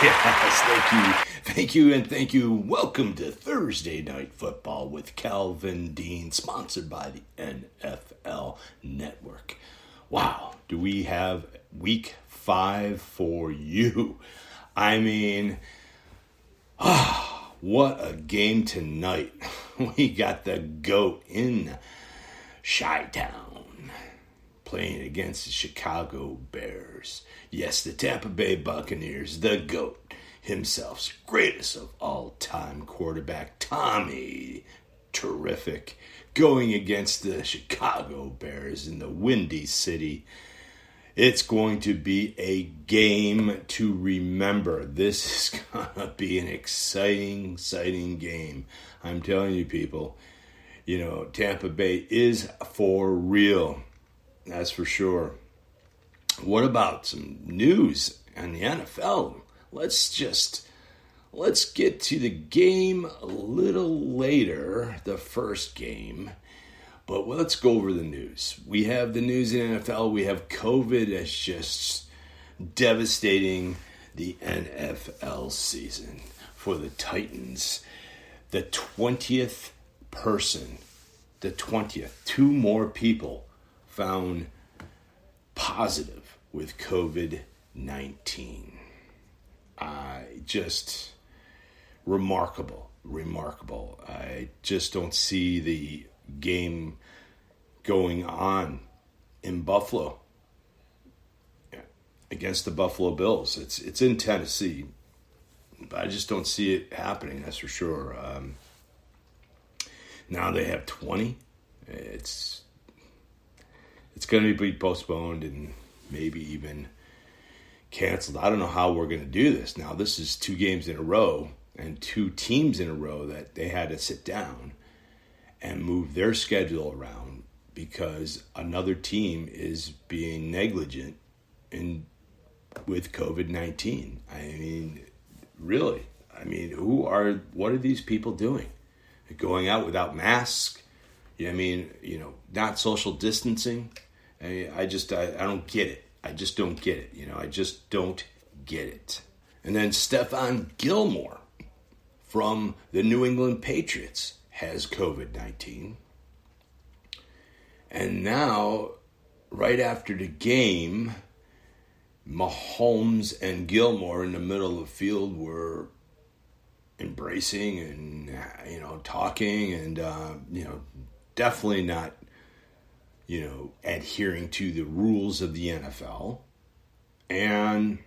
Yes, thank you. Thank you and thank you. Welcome to Thursday Night Football with Calvin Dean, sponsored by the NFL Network. Wow, do we have week 5 for you? I mean, what a game tonight. We got the GOAT in Chi-Town playing against the Chicago Bears. Yes, the Tampa Bay Buccaneers, the GOAT himself, greatest of all time quarterback, Tommy Terrific, going against the Chicago Bears in the Windy City. It's going to be a game to remember. This is going to be an exciting game. I'm telling you, people, Tampa Bay is for real. That's for sure. What about some news on the NFL? Let's get to the game a little later, the first game. But let's go over the news. We have the news in the NFL. We have COVID that's just devastating the NFL season for the Titans. The 20th person, two more people found positive with COVID-19. Just remarkable. I just don't see the game going on in Buffalo against the Buffalo Bills. It's in Tennessee, but I just don't see it happening, that's for sure. Now they have 20. It's going to be postponed and maybe even canceled. I don't know how we're going to do this. Now, this is 2 games in a row and 2 teams in a row that they had to sit down and move their schedule around because another team is being negligent with COVID-19. I mean, really. I mean, what are these people doing? Going out without masks? Not social distancing? I don't get it. I just don't get it. I just don't get it. And then Stephon Gilmore from the New England Patriots has COVID-19. And now, right after the game, Mahomes and Gilmore in the middle of the field were embracing and, talking and, definitely not, adhering to the rules of the NFL. And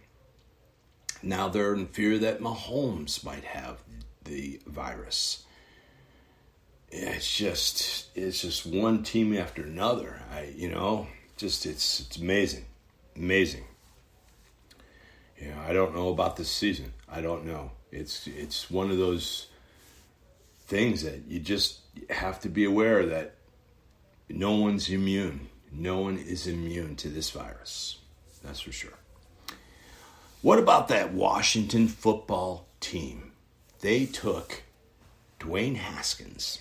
now they're in fear that Mahomes might have the virus. It's just one team after another. It's amazing. I don't know about this season. I don't know. It's one of those things that you just have to be aware that no one's immune. No one is immune to this virus. That's for sure. What about that Washington football team? They took Dwayne Haskins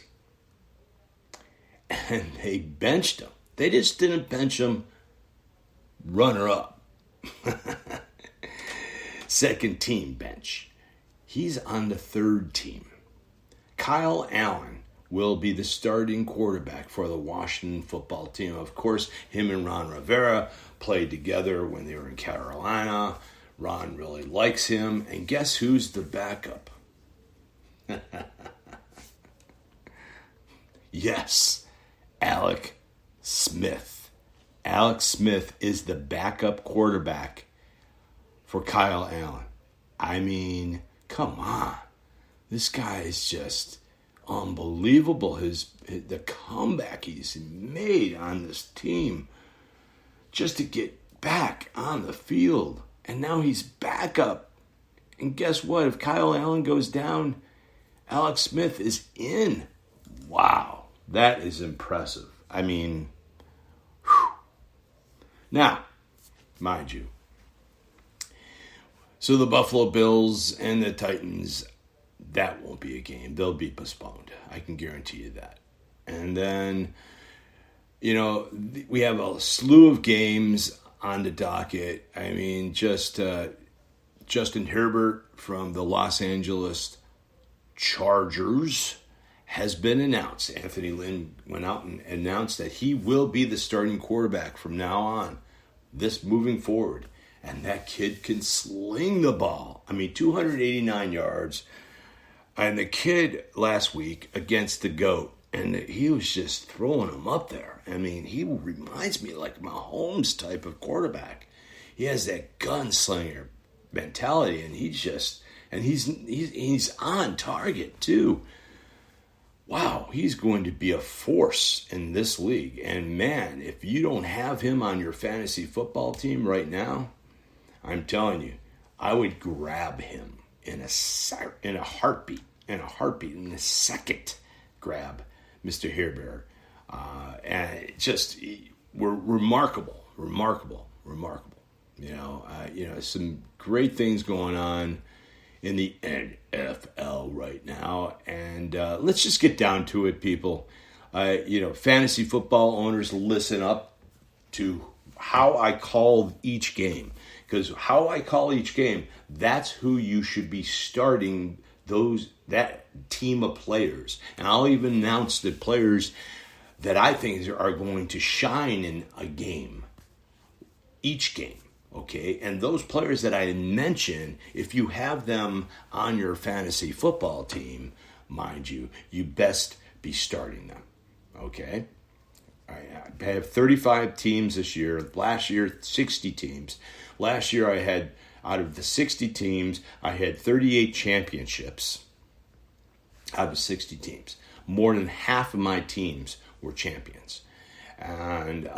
and they benched him. They just didn't bench him runner up. Second team bench. He's on the third team. Kyle Allen will be the starting quarterback for the Washington football team. Of course, him and Ron Rivera played together when they were in Carolina. Ron really likes him. And guess who's the backup? Yes, Alex Smith. Alex Smith is the backup quarterback for Kyle Allen. I mean, come on. This guy is just unbelievable. The comeback he's made on this team just to get back on the field. And now he's back up. And guess what? If Kyle Allen goes down, Alex Smith is in. Wow. That is impressive. I mean, whew. Now, mind you, so the Buffalo Bills and the Titans, that won't be a game. They'll be postponed. I can guarantee you that. And then, we have a slew of games on the docket. I mean, just Justin Herbert from the Los Angeles Chargers has been announced. Anthony Lynn went out and announced that he will be the starting quarterback from now on, this moving forward. And that kid can sling the ball. I mean, 289 yards. And the kid last week against the GOAT, and he was just throwing them up there. I mean, he reminds me like Mahomes type of quarterback. He has that gunslinger mentality, and he's on target too. Wow, he's going to be a force in this league. And man, if you don't have him on your fantasy football team right now, I'm telling you, I would grab him in a heartbeat, in a second. Grab Mr. Hairbear, and just we're remarkable. Some great things going on in the NFL right now, and let's just get down to it, people. Fantasy football owners, listen up to how I call each game, because how I call each game, that's who you should be starting that team of players. And I'll even announce the players that I think are going to shine in a game, each game. Okay, and those players that I mentioned, if you have them on your fantasy football team, mind you, you best be starting them. Okay, I have 35 teams this year. Last year, 60 teams. Last year, I had, out of the 60 teams, I had 38 championships out of 60 teams. More than half of my teams were champions. And,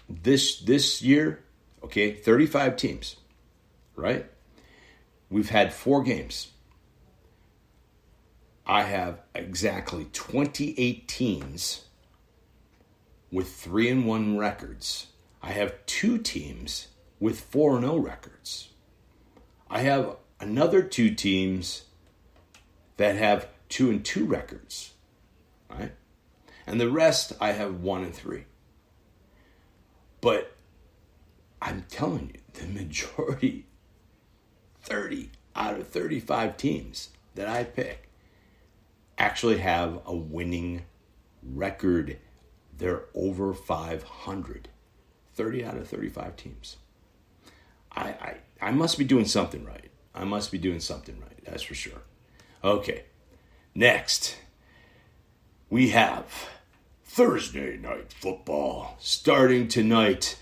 this year, okay, 35 teams, right? We've had 4 games. I have exactly 28 teams with 3-1 records. I have 2 teams with 4-0 records. I have another 2 teams that have 2-2 records, right? And the rest I have 1-3. But I'm telling you, the majority, 30 out of 35 teams that I pick, actually have a winning record. They're over 500. 30 out of 35 teams. I must be doing something right. That's for sure. Okay, next, we have Thursday Night Football starting tonight.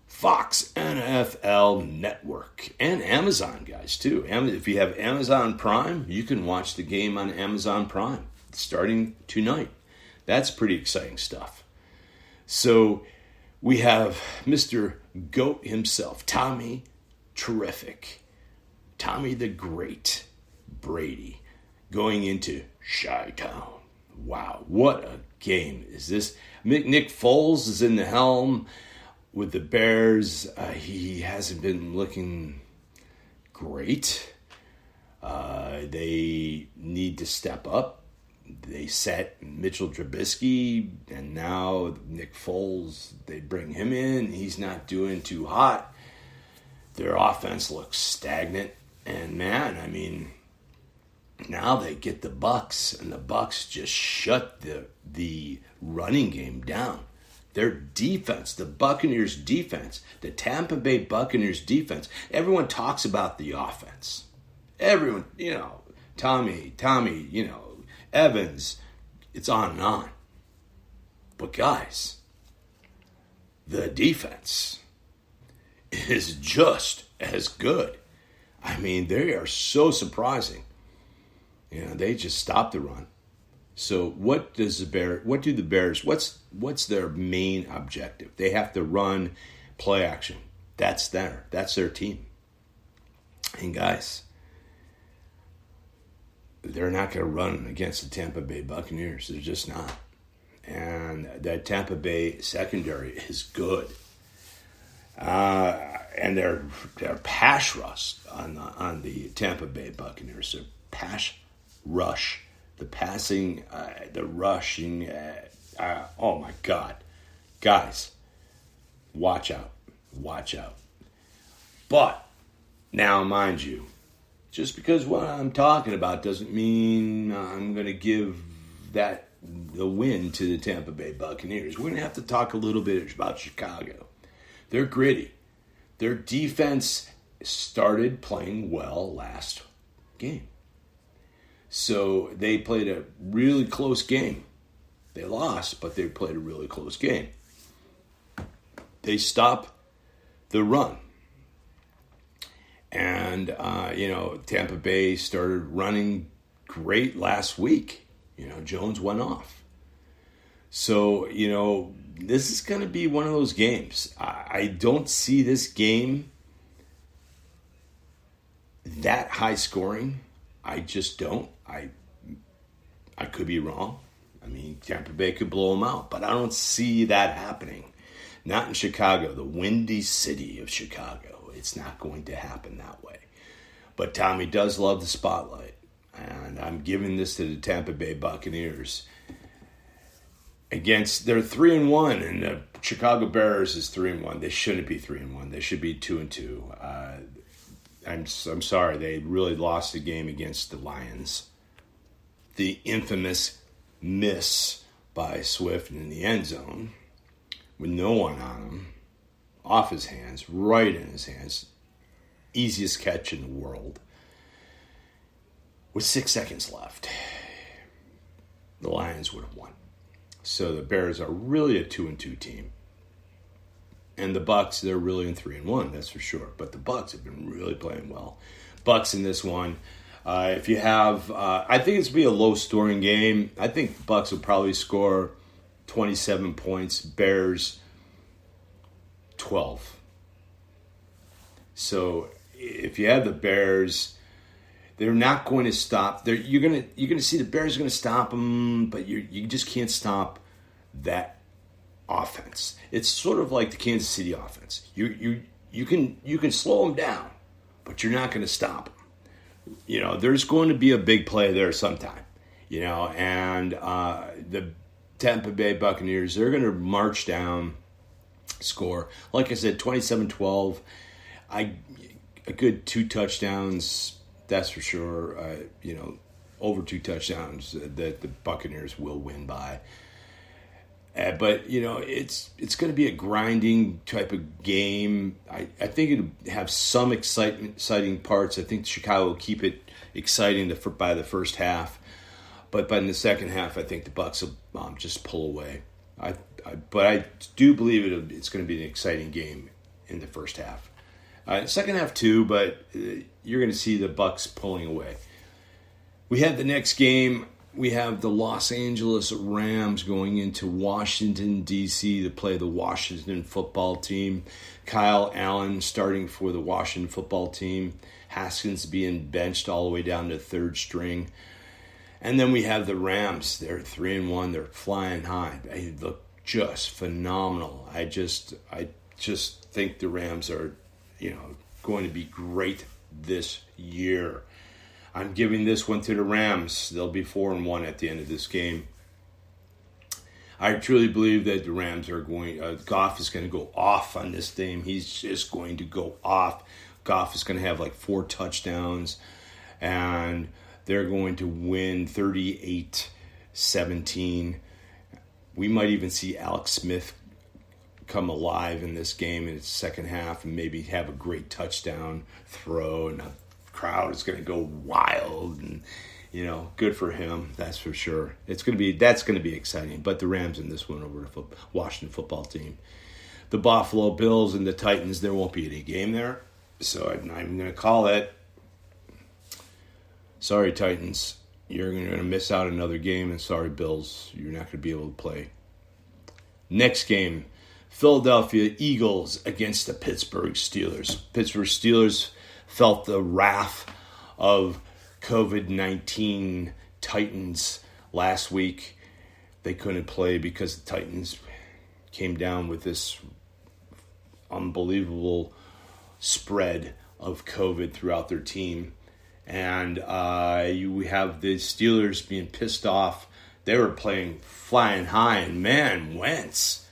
Fox NFL Network and Amazon, guys, too. If you have Amazon Prime, you can watch the game on Amazon Prime starting tonight. That's pretty exciting stuff. So we have Mr. GOAT himself, Tommy Terrific, Tommy the Great Brady, going into Chi-Town. Wow, what a game is this. Nick Foles is in the helm with the Bears. He hasn't been looking great. They need to step up. They set Mitchell Trubisky, and now Nick Foles, they bring him in. He's not doing too hot. Their offense looks stagnant. And man, I mean, now they get the Bucs, and the Bucs just shut the running game down. Their defense, the Buccaneers defense, the Tampa Bay Buccaneers defense, everyone talks about the offense. Everyone, Tommy, Evans, it's on and on. But guys, the defense is just as good. I mean, they are so surprising. They just stopped the run. So what's their main objective? They have to run play action. That's their team. And guys, they're not going to run against the Tampa Bay Buccaneers. They're just not. And that Tampa Bay secondary is good. And their pass rush on the Tampa Bay Buccaneers. Their pass rush. The passing, the rushing, oh my God. Guys, watch out. But Now, mind you, just because what I'm talking about doesn't mean I'm going to give that the win to the Tampa Bay Buccaneers. We're going to have to talk a little bit about Chicago. They're gritty. Their defense started playing well last game. So they played a really close game. They lost, but they played a really close game. They stopped the run. And, Tampa Bay started running great last week. Jones went off. So, this is going to be one of those games. I don't see this game that high scoring. I just don't. I could be wrong. I mean, Tampa Bay could blow them out, but I don't see that happening. Not in Chicago, the windy city of Chicago. It's not going to happen that way. But Tommy does love the spotlight, and I'm giving this to the Tampa Bay Buccaneers. They're 3-1, and the Chicago Bears is 3-1. They shouldn't be 3-1. They should be 2-2. I'm sorry, they really lost the game against the Lions. The infamous miss by Swift in the end zone with no one on him, off his hands, right in his hands. Easiest catch in the world. With 6 seconds left, the Lions would have won. So the Bears are really a 2-2 team. And the Bucs, they're really in 3-1, that's for sure. But the Bucs have been really playing well. Bucs in this one. If you have, I think it's going to be a low-scoring game. I think the Bucs will probably score 27 points. Bears, 12. So if you have the Bears, they're not going to stop. You're going to see the Bears are going to stop them, but you just can't stop that offense. It's sort of like the Kansas City offense. You can slow them down, but you're not going to stop them. There's going to be a big play there sometime. And the Tampa Bay Buccaneers, they're going to march down, score. Like I said, 27-12. A good 2 touchdowns, that's for sure. Over 2 touchdowns that the Buccaneers will win by. But it's going to be a grinding type of game. I think it'll have some exciting parts. I think Chicago will keep it exciting by the first half. But in the second half, I think the Bucs will just pull away. But I do believe it's going to be an exciting game in the first half. Second half too, but you're going to see the Bucs pulling away. We have the next game. We have the Los Angeles Rams going into Washington, D.C. to play the Washington football team. Kyle Allen starting for the Washington football team. Haskins being benched all the way down to third string. And then we have the Rams. They're 3-1. They're flying high. They look just phenomenal. I just think the Rams are, going to be great this year. I'm giving this one to the Rams. They'll be 4-1 at the end of this game. I truly believe that the Rams are going. Goff is going to go off on this game. He's just going to go off. Goff is going to have like 4 touchdowns, and they're going to win 38-17. We might even see Alex Smith come alive in this game in its second half and maybe have a great touchdown throw, and crowd is going to go wild, and good for him, that's for sure. That's going to be exciting. But the Rams in this one over the Washington football team. The Buffalo Bills and the Titans, there won't be any game there, so I'm not even going to call it. Sorry, Titans, you're going to miss out another game, and sorry, Bills, you're not going to be able to play. Next game, Philadelphia Eagles against the Pittsburgh Steelers. Pittsburgh Steelers felt the wrath of COVID-19 Titans last week. They couldn't play because the Titans came down with this unbelievable spread of COVID throughout their team. And you have the Steelers being pissed off. They were playing flying high, and man, Wentz,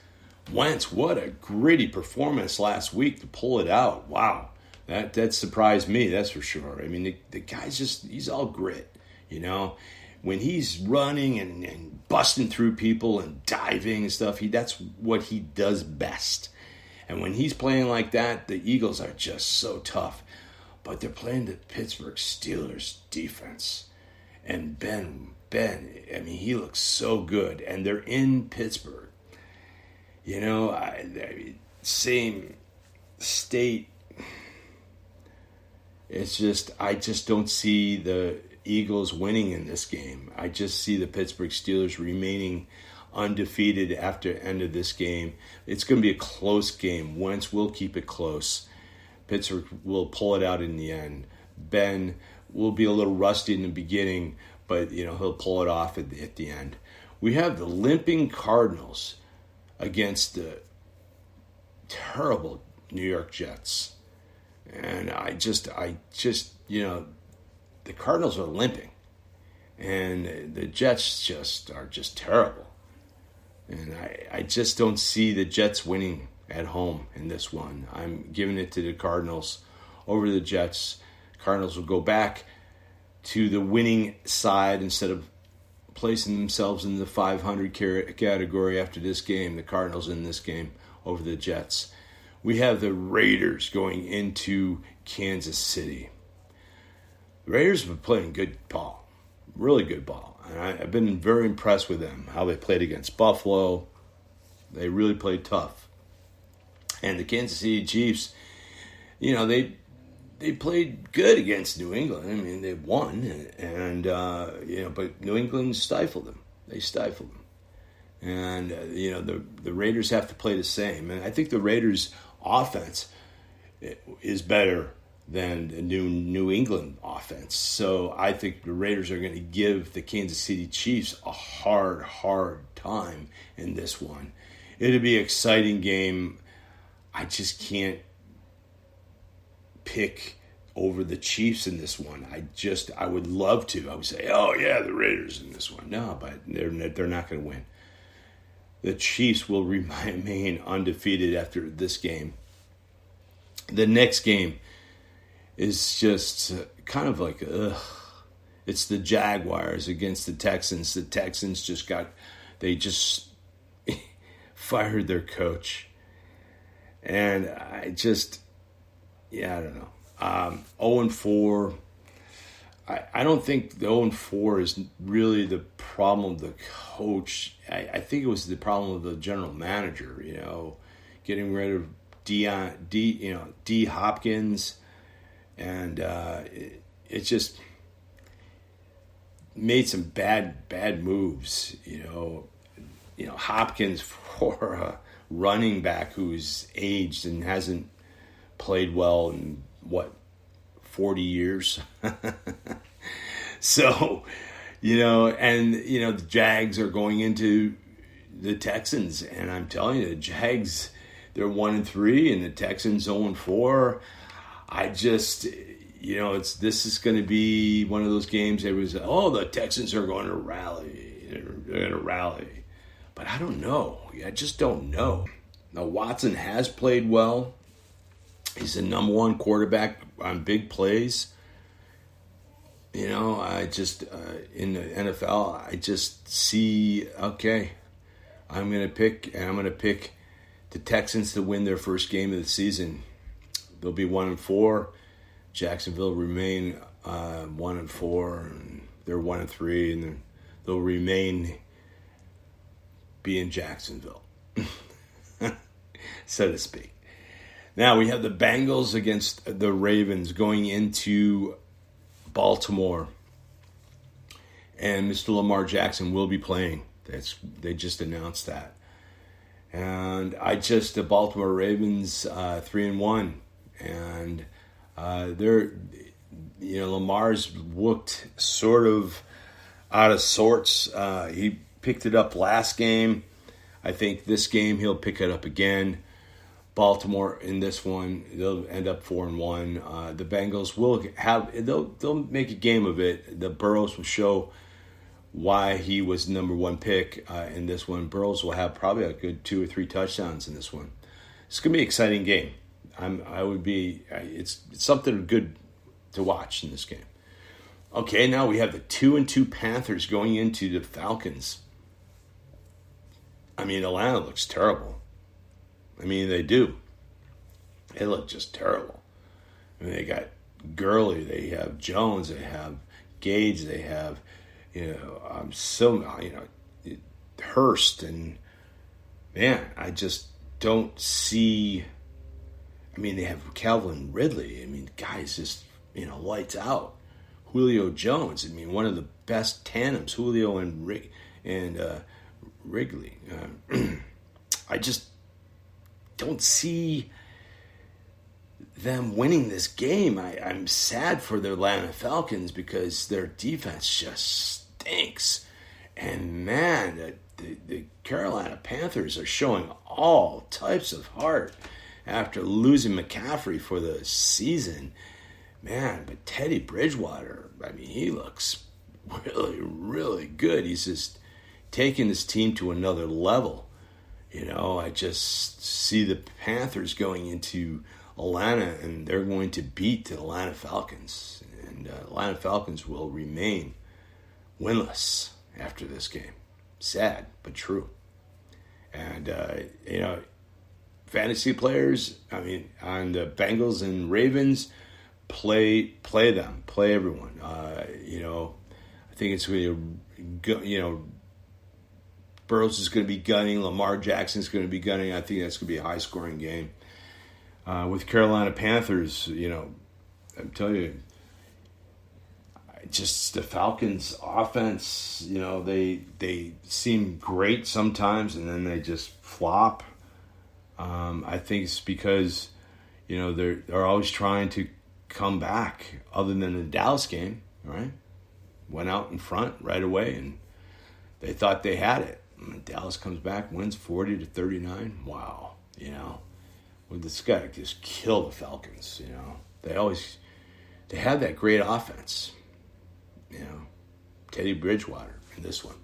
what a gritty performance last week to pull it out. Wow. That surprised me, that's for sure. I mean, the guy's he's all grit, you know. When he's running and busting through people and diving and stuff, that's what he does best. And when he's playing like that, the Eagles are just so tough. But they're playing the Pittsburgh Steelers defense. And Ben, I mean, he looks so good. And they're in Pittsburgh. You know, same state. It's just, I just don't see the Eagles winning in this game. I just see the Pittsburgh Steelers remaining undefeated after the end of this game. It's going to be a close game. Wentz will keep it close. Pittsburgh will pull it out in the end. Ben will be a little rusty in the beginning, but he'll pull it off at the end. We have the limping Cardinals against the terrible New York Jets. And I just the Cardinals are limping, and the Jets are just terrible. And I just don't see the Jets winning at home in this one. I'm giving it to the Cardinals over the Jets. Cardinals will go back to the winning side instead of placing themselves in the 500 category after this game. The Cardinals in this game over the Jets. We have the Raiders going into Kansas City. The Raiders have been playing good ball, really good ball. And I've been very impressed with them, how they played against Buffalo. They really played tough. And the Kansas City Chiefs, they played good against New England. I mean, they won, but New England stifled them. They stifled them. And, the Raiders have to play the same. And I think the Raiders' offense is better than the New England offense. So I think the Raiders are going to give the Kansas City Chiefs a hard time in this one. It'll be an exciting game. I just can't pick over the Chiefs in this one. I would love to. I would say, oh yeah, the Raiders in this one. No, but they're not going to win. The Chiefs will remain undefeated after this game. The next game is just kind of like, it's the Jaguars against the Texans. The Texans they just fired their coach. And I don't know. 0-4. I don't think the 0-4 is really the problem of the coach. I think it was the problem of the general manager, getting rid of D. Hopkins. And it just made some bad moves, Hopkins for a running back who's aged and hasn't played well in 40 years. So, the Jags are going into the Texans, and I'm telling you, the Jags, they're 1-3, and the Texans 0-4. This is going to be one of those games. The Texans are going to rally. They're going to rally. But I don't know. I just don't know. Now, Watson has played well. He's the number one quarterback on big plays. In the NFL, I just see, okay, I'm going to pick the Texans to win their first game of the season. They'll be 1-4. Jacksonville remain 1-4, and they're 1-3, and they'll remain being Jacksonville, so to speak. Now we have the Bengals against the Ravens going into Baltimore, and Mr. Lamar Jackson will be playing. They just announced that, and the Baltimore Ravens 3-1. And Lamar's looked sort of out of sorts. He picked it up last game. I think this game he'll pick it up again. Baltimore in this one, they'll end up 4-1. The Bengals they'll make a game of it. The Burrows will show why he was number one pick in this one. Burrows will have probably a good 2 or 3 touchdowns in this one. It's going to be an exciting game. It's something good to watch in this game. Okay, now we have the 2-2 Panthers going into the Falcons. I mean, Atlanta looks terrible. I mean, they do. They look just terrible. I mean, they got Gurley, they have Jones, they have Gage, they have, Hurst, and man, I just don't see. I mean, they have Calvin Ridley. I mean, guys just lights out. Julio Jones. I mean, one of the best tandems, Julio and Wrigley. I just don't see them winning this game. I'm sad for the Atlanta Falcons because their defense just stinks. And man, the Carolina Panthers are showing all types of heart after losing McCaffrey for the season. Man, but Teddy Bridgewater, I mean, he looks really, really good. He's just taking his team to another level. I just see the Panthers going into Atlanta, and they're going to beat the Atlanta Falcons. And Atlanta Falcons will remain winless after this game. Sad, but true. And, fantasy players, I mean, on the Bengals and Ravens, play them. Play everyone. I think it's going to, Burrows is going to be gunning. Lamar Jackson is going to be gunning. I think that's going to be a high-scoring game. With Carolina Panthers, I'm telling you, just the Falcons' offense, they seem great sometimes, and then they just flop. I think it's because, they're always trying to come back. Other than the Dallas game, right? Went out in front right away, and they thought they had it. And Dallas comes back, wins 40-39. Wow, well, this guy just kill the Falcons. They have that great offense. Teddy Bridgewater in this one.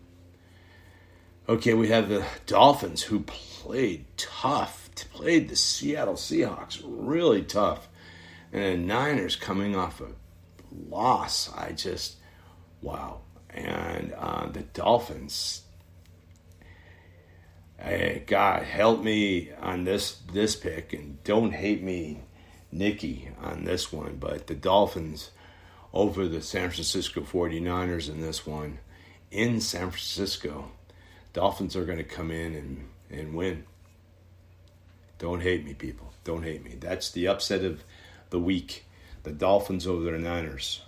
Okay, we have the Dolphins who played tough, played the Seattle Seahawks really tough. And the Niners coming off a loss. Wow. And the Dolphins, God, help me on this pick, and don't hate me, Nikki, on this one. But the Dolphins over the San Francisco 49ers in this one, in San Francisco. Dolphins are going to come in and win. Don't hate me, people. Don't hate me. That's the upset of the week. The Dolphins over the Niners.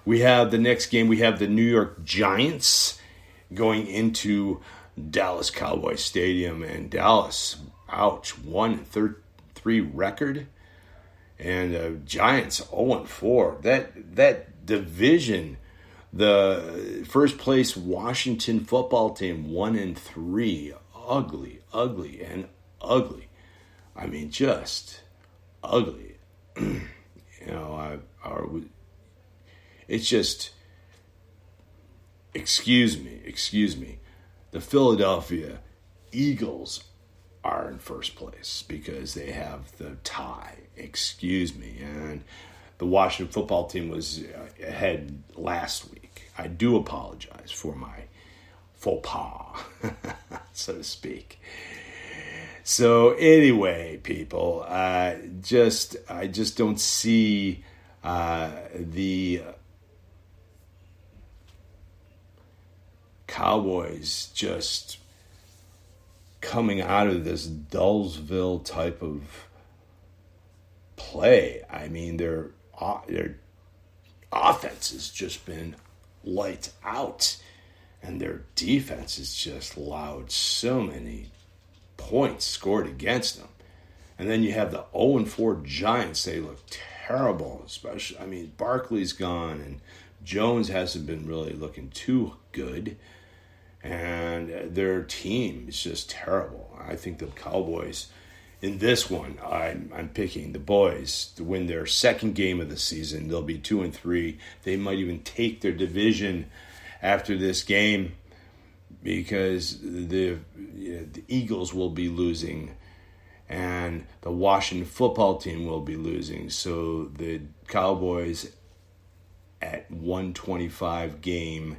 We have the next game. We have the New York Giants going into Dallas Cowboys Stadium. And Dallas, ouch, 1-3 record. And Giants 0-4. That division, the first place Washington football team 1-3. Ugly, and ugly. I mean, just ugly. It's just. Excuse me. The Philadelphia Eagles are in first place because they have the tie. Excuse me. And the Washington football team was ahead last week. I do apologize for my faux pas, so to speak. So anyway, people, I just don't see the Cowboys just coming out of this Dullsville type of play. I mean, their offense has just been lights out, and their defense has just allowed so many points scored against them. And then you have the 0-4 Giants. They look terrible, especially, I mean, Barkley's gone, and Jones hasn't been really looking too good. And their team is just terrible. I think the Cowboys, in this one, I'm picking the boys to win their second game of the season. They'll be 2-3. They might even take their division after this game because the Eagles will be losing and the Washington football team will be losing. So the Cowboys at 125 game,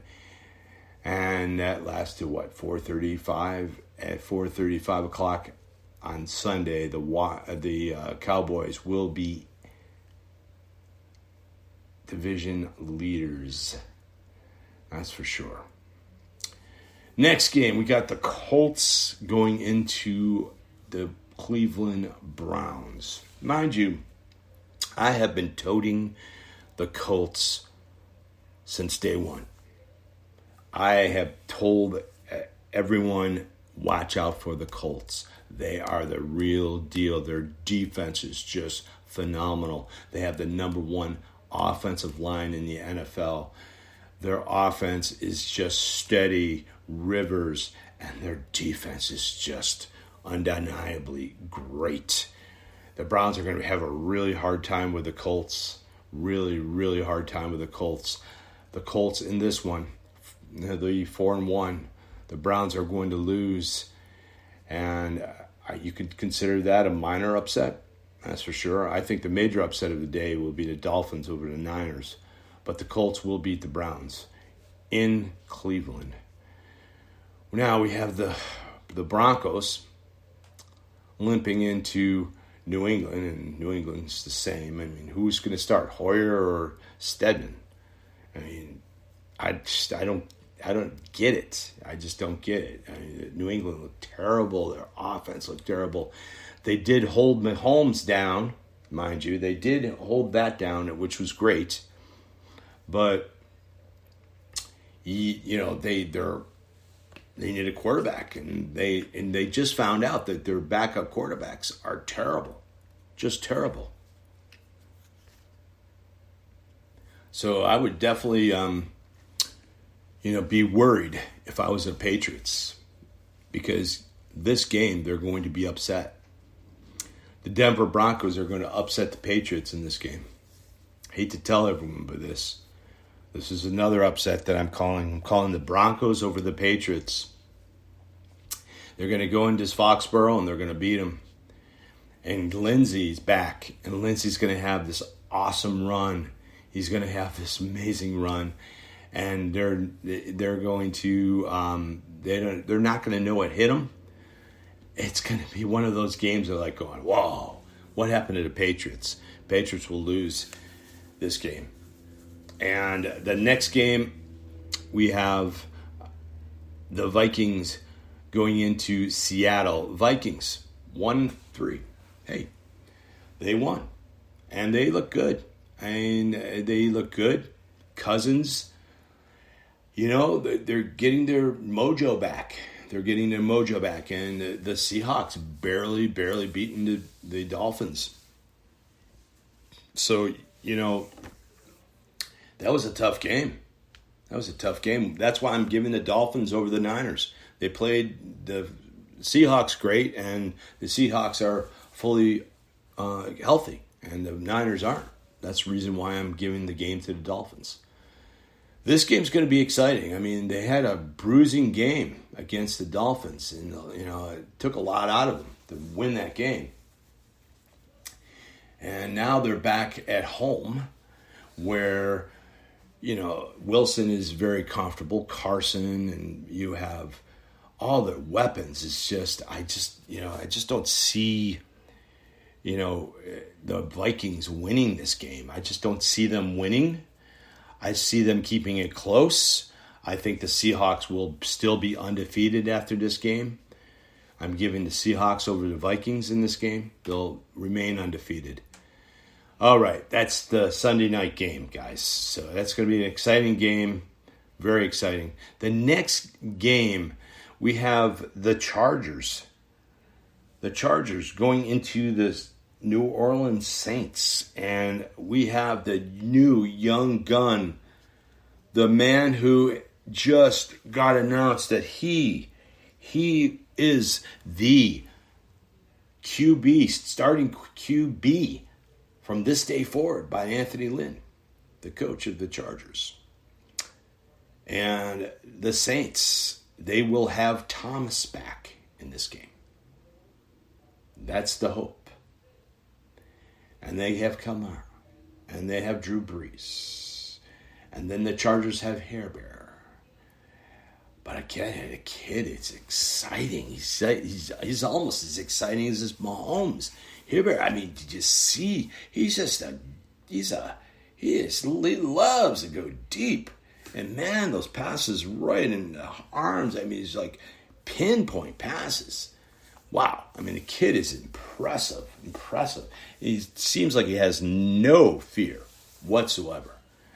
and that lasts to what, 4:35? At 4:35 o'clock on Sunday, the Cowboys will be division leaders. That's for sure. Next game, we got the Colts going into the Cleveland Browns. Mind you, I have been toting the Colts since day one. I have told everyone, watch out for the Colts. They are the real deal. Their defense is just phenomenal. They have the number one offensive line in the NFL. Their offense is just steady Rivers, and their defense is just undeniably great. The Browns are going to have a really hard time with the Colts. Really, really hard time with the Colts. The Colts in this one, the 4-1, the Browns are going to lose, and you could consider that a minor upset. That's for sure. I think the major upset of the day will be the Dolphins over the Niners, but the Colts will beat the Browns in Cleveland. Now we have the Broncos limping into New England, and New England's the same. I mean, who's going to start, Hoyer or Stedman? I mean, I don't get it. I just don't get it. I mean, New England looked terrible. Their offense looked terrible. They did hold Mahomes down, mind you. They did hold that down, which was great. But they need a quarterback, and they just found out that their backup quarterbacks are terrible, just terrible. So I would definitely, be worried if I was the Patriots, because this game they're going to be upset. The Denver Broncos are going to upset the Patriots in this game. Hate to tell everyone, but this is another upset that I'm calling. I'm calling the Broncos over the Patriots. They're going to go into Foxborough and they're going to beat them. And Lindsey's back, and Lindsey's going to have this awesome run. He's going to have this amazing run, and they're going to they're not going to know what hit them. It's going to be one of those games they're like going, whoa, what happened to the Patriots? Patriots will lose this game. And the next game, we have the Vikings going into Seattle. Vikings, 1-3. Hey, they won. And they look good. They look good. Cousins, they're getting their mojo back. And the Seahawks barely beating the Dolphins. So, that was a tough game. That's why I'm giving the Dolphins over the Niners. They played the Seahawks great, and the Seahawks are fully healthy, and the Niners aren't. That's the reason why I'm giving the game to the Dolphins. This game's going to be exciting. I mean, they had a bruising game against the Dolphins, and it took a lot out of them to win that game. And now they're back at home, where Wilson is very comfortable, Carson, and you have all their weapons. It's just, I just don't see, the Vikings winning this game. I just don't see them winning. I see them keeping it close. I think the Seahawks will still be undefeated after this game. I'm giving the Seahawks over the Vikings in this game. They'll remain undefeated. All right, that's the Sunday night game, guys. So that's going to be an exciting game, very exciting. The next game, we have the Chargers. The Chargers going into the New Orleans Saints, and we have the new young gun, the man who just got announced that he is the QB, starting QB from this day forward by Anthony Lynn, the coach of the Chargers. And the Saints, they will have Thomas back in this game. That's the hope. And they have Kamara. And they have Drew Brees. And then the Chargers have Hair Bear. But again, a kid, it's exciting. He's almost as exciting as his Mahomes. Hair Bear, I mean, did you see? He loves to go deep. And man, those passes right in the arms. I mean, it's like pinpoint passes. Wow. I mean, the kid is impressive. He seems like he has no fear whatsoever.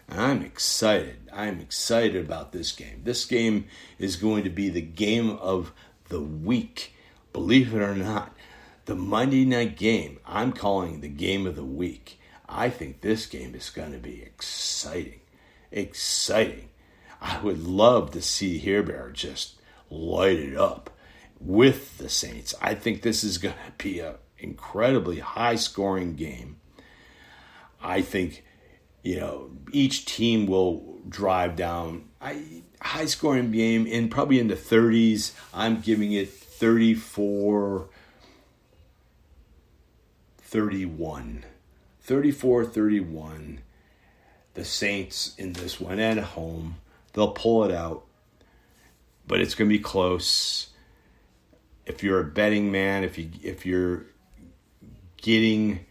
And I'm excited. I'm excited about this game. This game is going to be the game of the week. Believe it or not, the Monday night game, I'm calling the game of the week. I think this game is going to be exciting. I would love to see Hair Bear just light it up with the Saints. I think this is going to be an incredibly high-scoring game. I think, each team will drive down. High-scoring game, probably in the 30s. I'm giving it 34-31. 34-31. The Saints in this one at home. They'll pull it out. But it's going to be close. If you're a betting man, if you're getting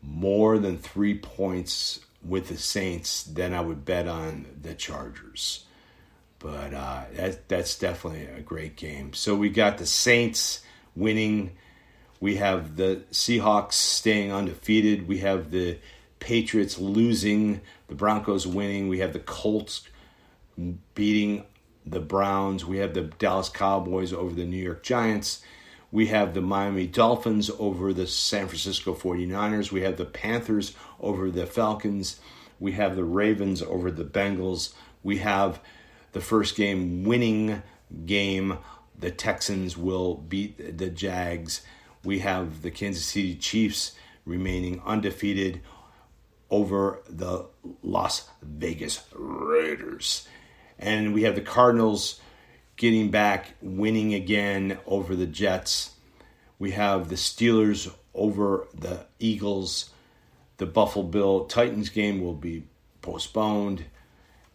more than 3 points with the Saints, then I would bet on the Chargers. But that's definitely a great game. So we got the Saints winning. We have the Seahawks staying undefeated. We have the Patriots losing. The Broncos winning. We have the Colts beating the Browns. We have the Dallas Cowboys over the New York Giants. We have the Miami Dolphins over the San Francisco 49ers. We have the Panthers over the Falcons. We have the Ravens over the Bengals. We have the first game winning game. The Texans will beat the Jags. We have the Kansas City Chiefs remaining undefeated over the Las Vegas Raiders. And we have the Cardinals getting back, winning again over the Jets. We have the Steelers over the Eagles. The Buffalo Bill Titans game will be postponed.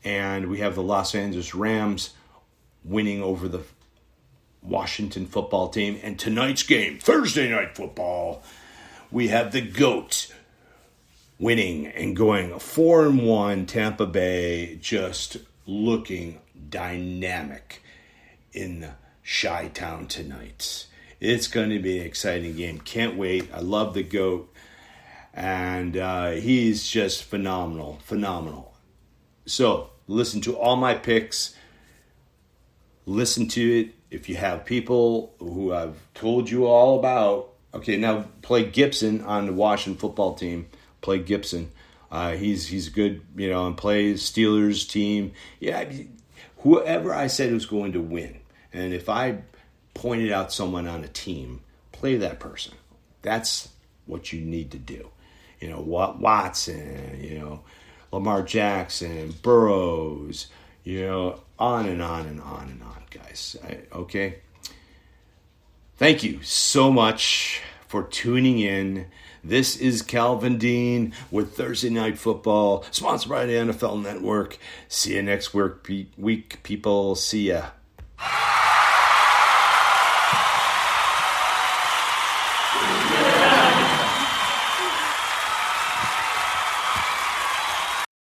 And we have the Los Angeles Rams winning over the Washington football team. And tonight's game, Thursday Night Football, we have the GOAT winning and going 4-1. Tampa Bay just looking dynamic in Chi-Town tonight. It's going to be an exciting game. Can't wait. I love the GOAT. And he's just phenomenal. So, listen to all my picks. Listen to it. If you have people who I've told you all about. Okay, now play Gibson on the Washington football team. Play Gibson. He's good, and play Steelers team. Yeah, whoever I said was going to win. And if I pointed out someone on a team, play that person. That's what you need to do. Watson, Lamar Jackson, Burrows, on and on and on and on, guys. Okay? Thank you so much for tuning in. This is Calvin Dean with Thursday Night Football, sponsored by the NFL Network. See you next week, people. See ya.